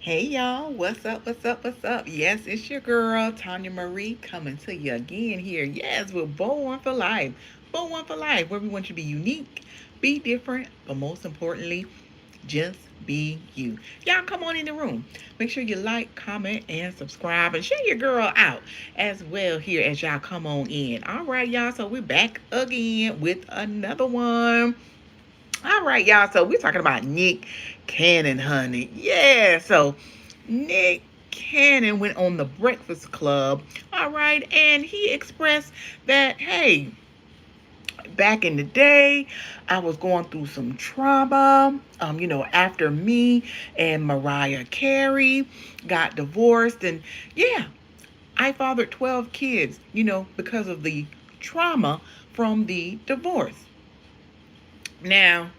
Hey y'all, what's up? What's up? What's up? Yes, it's your girl, Tanya Marie, coming to you again here. Yes, we're born for life. Born for life, where we want you to be unique, be different, but most importantly, just be you. Y'all come on in the room. Make sure you like, comment, and subscribe, and share your girl out as well here as y'all come on in. All right, y'all. So we're back again with another one. All right, y'all. So we're talking about Nick Cannon, honey. Yeah. So Nick Cannon went on the Breakfast Club. All right, and he expressed that, hey, back in the day, I was going through some trauma. After me and Mariah Carey got divorced, and yeah, I fathered 12 kids. Because of the trauma from the divorce. Now,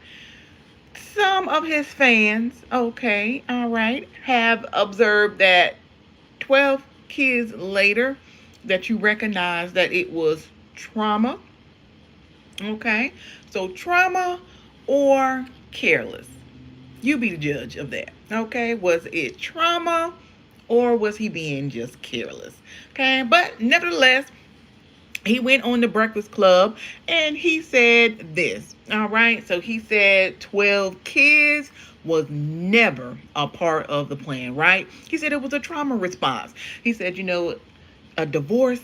some of his fans, okay, all right, have observed that 12 kids later that you recognize that it was trauma, okay? So trauma or careless. You be the judge of that, okay? Was it trauma or was he being just careless? Okay, but nevertheless, he went on the Breakfast Club and he said this. All right. So he said 12 kids was never a part of the plan, right? He said it was a trauma response. He said, a divorce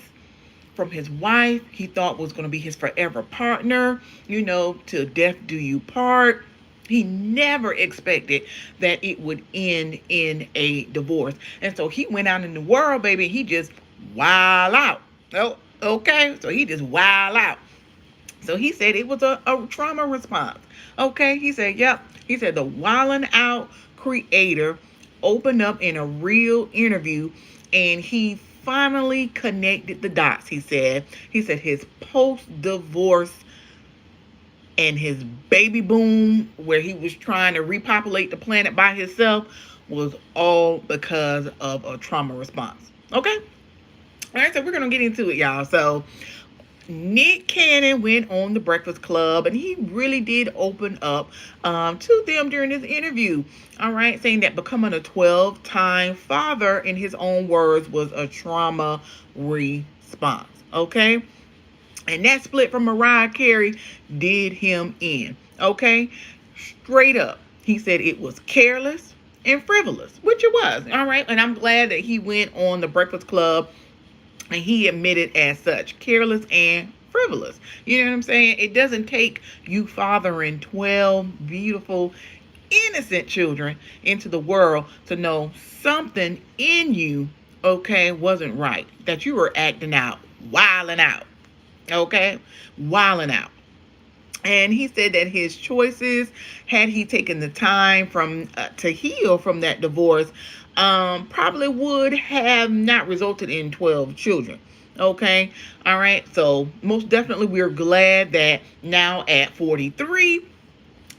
from his wife he thought was going to be his forever partner, till death do you part. He never expected that it would end in a divorce. And so he went out in the world, baby, he just wild out. Oh, okay. So he just wild out. So he said it was a trauma response. Okay. He said, yep. He said the wilding out creator opened up in a real interview and he finally connected the dots. He said his post-divorce and his baby boom, where he was trying to repopulate the planet by himself, was all because of a trauma response. Okay? All right, so we're going to get into it, y'all. So Nick Cannon went on the Breakfast Club and he really did open up to them during this interview. All right, saying that becoming a 12-time father, in his own words, was a trauma response. Okay, and that split from Mariah Carey did him in. Okay, straight up, he said it was careless and frivolous, which it was. All right, and I'm glad that he went on the Breakfast Club and he admitted as such, careless and frivolous. You know what I'm saying? It doesn't take you fathering 12 beautiful, innocent children into the world to know something in you, okay, wasn't right. That you were acting out, wilding out, okay, wilding out. And he said that his choices, had he taken the time to heal from that divorce, probably would have not resulted in 12 children. Okay. All right. So most definitely we're glad that now at 43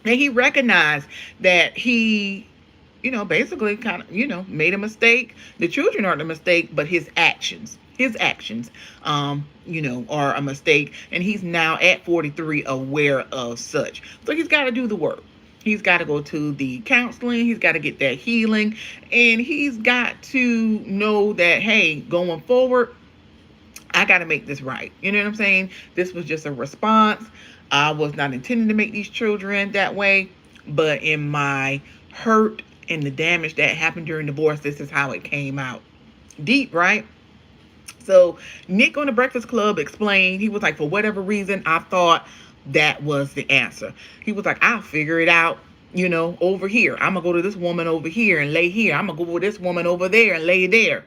that he recognized that he, basically kind of, made a mistake. The children aren't a mistake, but his actions, are a mistake. And he's now at 43 aware of such. So he's got to do the work. He's got to go to the counseling. He's got to get that healing. And he's got to know that, hey, going forward, I got to make this right. You know what I'm saying? This was just a response. I was not intending to make these children that way. But in my hurt and the damage that happened during divorce, this is how it came out. Deep, right? So Nick on the Breakfast Club explained, he was like, for whatever reason, I thought that was the answer. He was like, I'll figure it out, over here. I'm going to go to this woman over here and lay here. I'm going to go with this woman over there and lay there.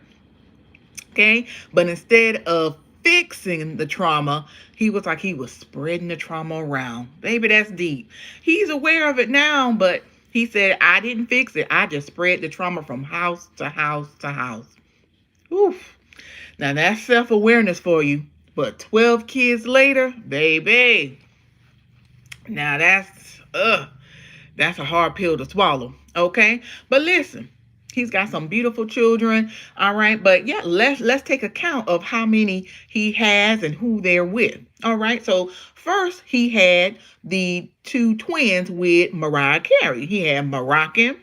Okay. But instead of fixing the trauma, he was like, he was spreading the trauma around. Baby, that's deep. He's aware of it now, but he said, I didn't fix it. I just spread the trauma from house to house to house. Oof. Now that's self-awareness for you. But 12 kids later, baby. Now that's a hard pill to swallow. Okay? But listen, he's got some beautiful children. All right. But yeah, let's take account of how many he has and who they're with. All right. So first he had the two twins with Mariah Carey. He had Moroccan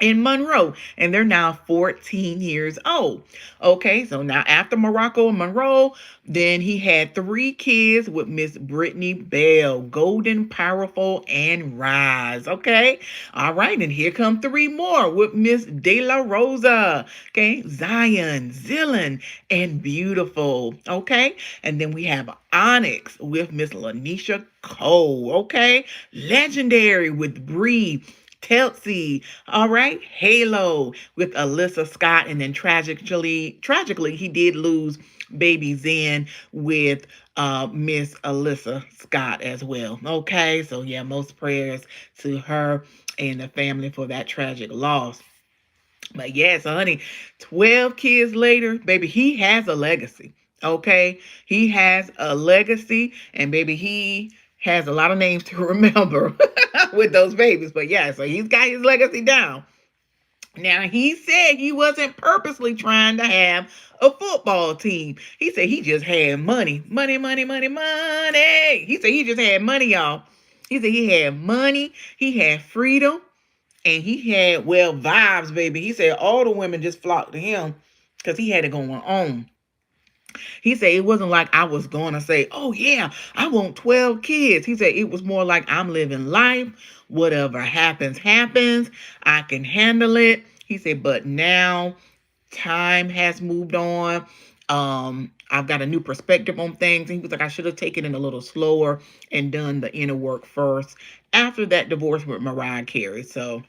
in Monroe, and they're now 14 years old. Okay, so now after Morocco and Monroe, then he had three kids with Miss Brittany Bell, Golden, Powerful, and Rise. Okay, all right, and here come three more with Miss De La Rosa. Okay, Zion, Zillan, and Beautiful. Okay, and then we have Onyx with Miss Lanisha Cole. Okay, Legendary with Bree. Telsey, all right, Halo with Alyssa Scott, and then tragically, he did lose baby Zen with Miss Alyssa Scott as well. Okay, so yeah, most prayers to her and the family for that tragic loss. But yes, honey, 12 kids later, baby, he has a legacy. Okay, he has a legacy, and baby, he has a lot of names to remember with those babies. But yeah, so he's got his legacy down. Now, he said he wasn't purposely trying to have a football team. He said he just had money. Money, money, money, money. He said he just had money, y'all. He said he had money, he had freedom, and he had, well, vibes, baby. He said all the women just flocked to him because he had it going on. He said it wasn't like I was going to say, oh, yeah, I want 12 kids. He said it was more like I'm living life. Whatever happens, happens. I can handle it. He said, but now time has moved on. I've got a new perspective on things. And he was like, I should have taken it a little slower and done the inner work first after that divorce with Mariah Carey. So,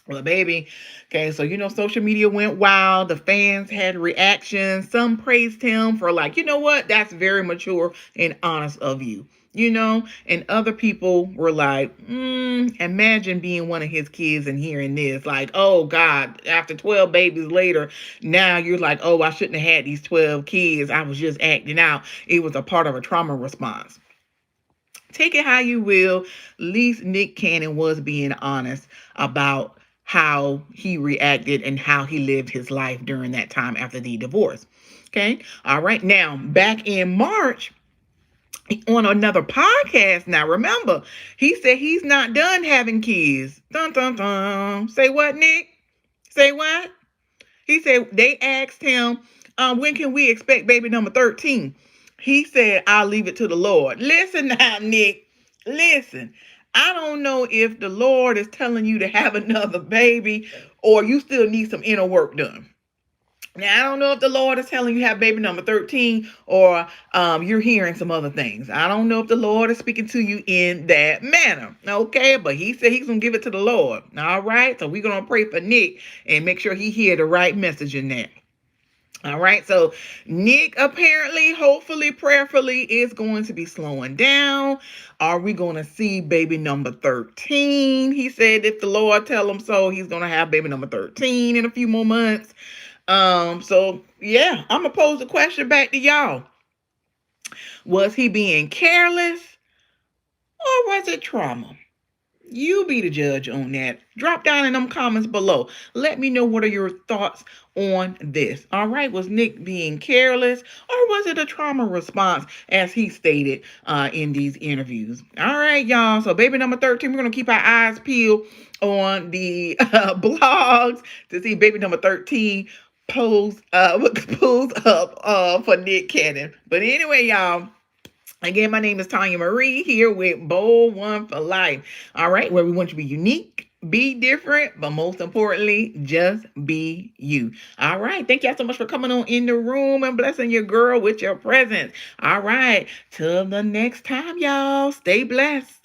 well, baby. Okay, so social media went wild. The fans had reactions. Some praised him for, like, you know what? That's very mature and honest of you. And other people were like, imagine being one of his kids and hearing this. Like, oh God, after 12 babies later, now you're like, oh, I shouldn't have had these 12 kids. I was just acting out. It was a part of a trauma response. Take it how you will. At least Nick Cannon was being honest about how he reacted and how he lived his life during that time after the divorce. Okay. All right. Now, back in March, on another podcast, now remember, he said he's not done having kids. Dun, dun, dun. Say what, Nick? Say what? He said they asked him, when can we expect baby number 13? He said, I'll leave it to the Lord. Listen now, Nick. Listen. I don't know if the Lord is telling you to have another baby or you still need some inner work done. Now, I don't know if the Lord is telling you have baby number 13 or you're hearing some other things. I don't know if the Lord is speaking to you in that manner. Okay, but he said he's going to give it to the Lord. All right, so we're going to pray for Nick and make sure he hear the right message in that. All right, so Nick apparently, hopefully, prayerfully is going to be slowing down. Are we going to see baby number 13? He said if the Lord tell him so, he's going to have baby number 13 in a few more months. So yeah, I'm gonna pose a question back to y'all. Was he being careless or was it trauma? You be the judge on that. Drop down in them comments below. Let me know what are your thoughts on this. All right, was Nick being careless or was it a trauma response as he stated in these interviews? All right, y'all. So baby number 13, we're going to keep our eyes peeled on the blogs to see baby number 13 pulls up for Nick Cannon. But anyway, y'all. Again, my name is Tanya Marie here with Bold One for Life. All right, where we want you to be unique, be different, but most importantly, just be you. All right, thank y'all so much for coming on in the room and blessing your girl with your presence. All right, till the next time, y'all. Stay blessed.